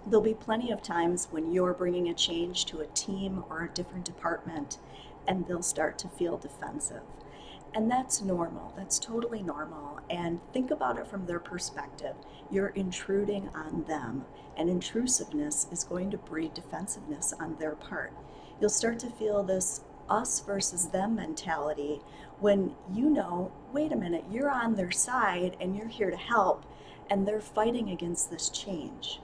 There'll be plenty of times when you're bringing a change to a team or a different department, and they'll start to feel defensive. And that's normal. That's totally normal. And think about it from their perspective. You're intruding on them, and intrusiveness is going to breed defensiveness on their part. You'll start to feel this us versus them mentality when you know, wait a minute, you're on their side and you're here to help, and they're fighting against this change.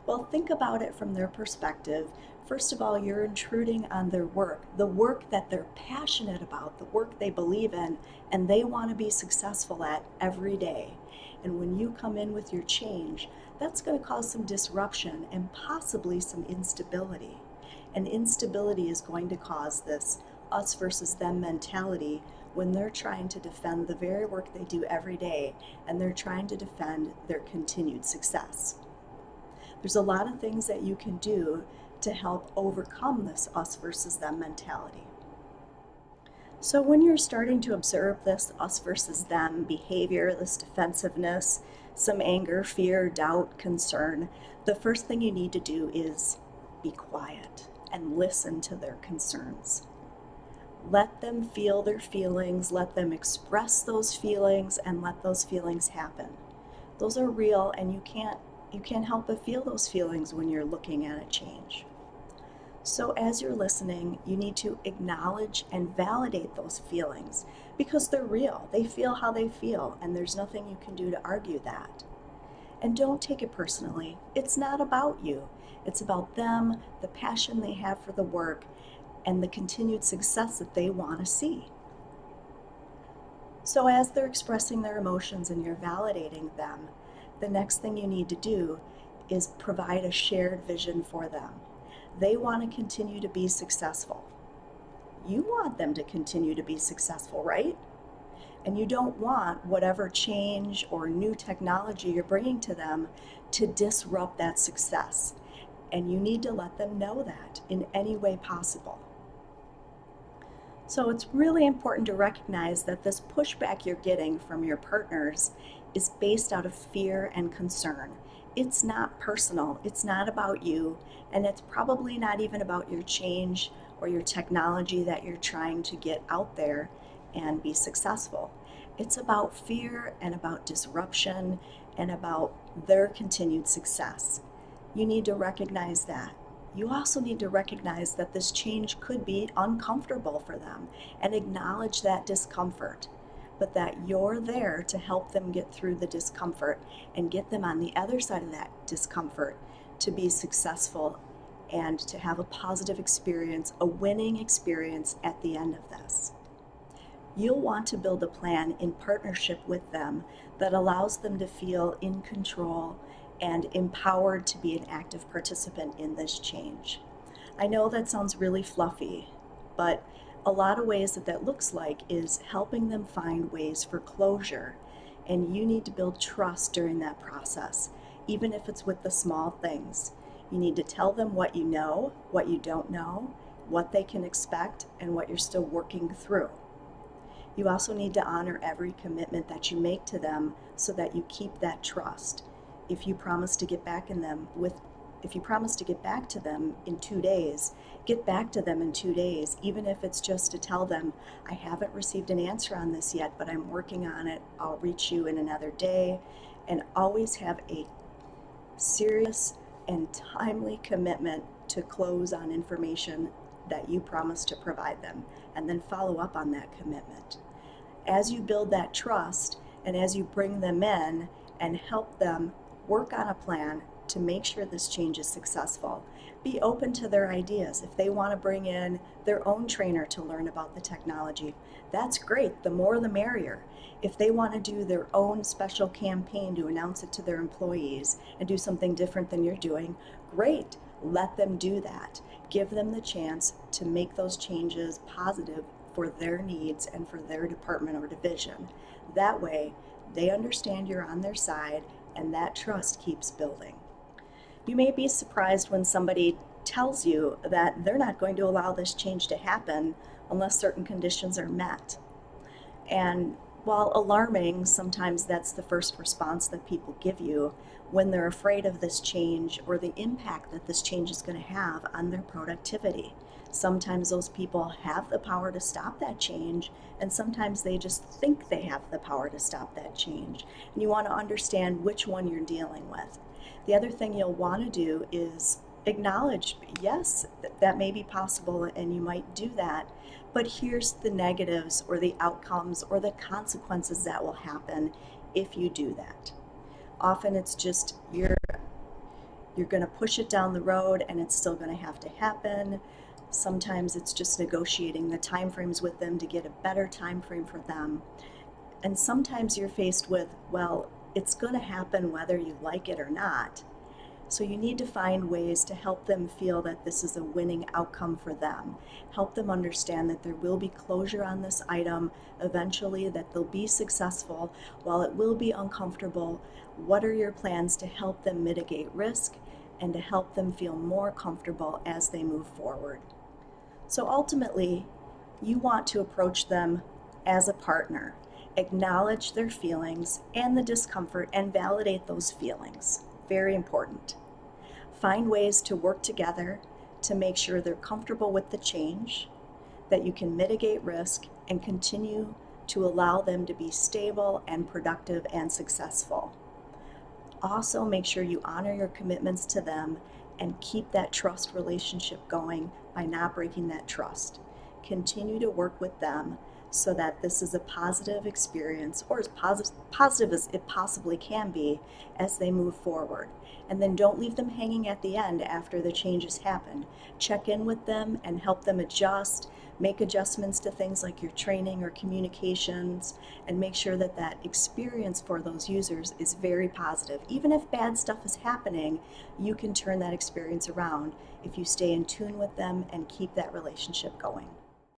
Well, think about it from their perspective. First of all, you're intruding on their work, the work that they're passionate about, the work they believe in, and they want to be successful at every day. And when you come in with your change, that's going to cause some disruption and possibly some instability. And instability is going to cause this us versus them mentality when they're trying to defend the very work they do every day, and they're trying to defend their continued success. There's a lot of things that you can do to help overcome this us versus them mentality. So when you're starting to observe this us versus them behavior, this defensiveness, some anger, fear, doubt, concern, the first thing you need to do is be quiet and listen to their concerns. Let them feel their feelings, let them express those feelings, and let those feelings happen. Those are real, and you can't help but feel those feelings when you're looking at a change. So as you're listening, you need to acknowledge and validate those feelings because they're real. They feel how they feel, and there's nothing you can do to argue that. And don't take it personally. It's not about you. It's about them, the passion they have for the work, and the continued success that they want to see. So as they're expressing their emotions and you're validating them, the next thing you need to do is provide a shared vision for them. They want to continue to be successful. You want them to continue to be successful, right? And you don't want whatever change or new technology you're bringing to them to disrupt that success. And you need to let them know that in any way possible. So it's really important to recognize that this pushback you're getting from your partners is based out of fear and concern. It's not personal, it's not about you, and it's probably not even about your change or your technology that you're trying to get out there and be successful. It's about fear and about disruption and about their continued success. You need to recognize that. You also need to recognize that this change could be uncomfortable for them and acknowledge that discomfort, but that you're there to help them get through the discomfort and get them on the other side of that discomfort to be successful and to have a positive experience, a winning experience at the end of this. You'll want to build a plan in partnership with them that allows them to feel in control and empowered to be an active participant in this change. I know that sounds really fluffy, but a lot of ways that looks like is helping them find ways for closure, and you need to build trust during that process, even if it's with the small things. You need to tell them what you know, what you don't know, what they can expect, and what you're still working through. You also need to honor every commitment that you make to them so that you keep that trust. If you promise to get back to them in 2 days, get back to them in 2 days, even if it's just to tell them, I haven't received an answer on this yet, but I'm working on it. I'll reach you in another day. And always have a serious and timely commitment to close on information that you promise to provide them, and then follow up on that commitment. As you build that trust and as you bring them in and help them work on a plan to make sure this change is successful, be open to their ideas. If they want to bring in their own trainer to learn about the technology, that's great. The more the merrier. If they want to do their own special campaign to announce it to their employees and do something different than you're doing, great. Let them do that. Give them the chance to make those changes positive for their needs and for their department or division. That way, they understand you're on their side, and that trust keeps building. You may be surprised when somebody tells you that they're not going to allow this change to happen unless certain conditions are met. And while alarming, sometimes that's the first response that people give you when they're afraid of this change or the impact that this change is going to have on their productivity. Sometimes those people have the power to stop that change, and sometimes they just think they have the power to stop that change. And you want to understand which one you're dealing with. The other thing you'll want to do is acknowledge, yes, that may be possible and you might do that, but here's the negatives or the outcomes or the consequences that will happen if you do that. Often it's just you're going to push it down the road and it's still going to have to happen. Sometimes it's just negotiating the time frames with them to get a better time frame for them. And sometimes you're faced with, well, it's going to happen whether you like it or not. So you need to find ways to help them feel that this is a winning outcome for them. Help them understand that there will be closure on this item eventually, that they'll be successful. While it will be uncomfortable, what are your plans to help them mitigate risk and to help them feel more comfortable as they move forward? So ultimately, you want to approach them as a partner. Acknowledge their feelings and the discomfort and validate those feelings. Very important. Find ways to work together to make sure they're comfortable with the change, that you can mitigate risk and continue to allow them to be stable and productive and successful. Also, make sure you honor your commitments to them and keep that trust relationship going by not breaking that trust. Continue to work with them so that this is a positive experience, or as positive as it possibly can be as they move forward. And then don't leave them hanging at the end after the changes happen. Check in with them and help them adjust, make adjustments to things like your training or communications, and make sure that that experience for those users is very positive. Even if bad stuff is happening, you can turn that experience around if you stay in tune with them and keep that relationship going.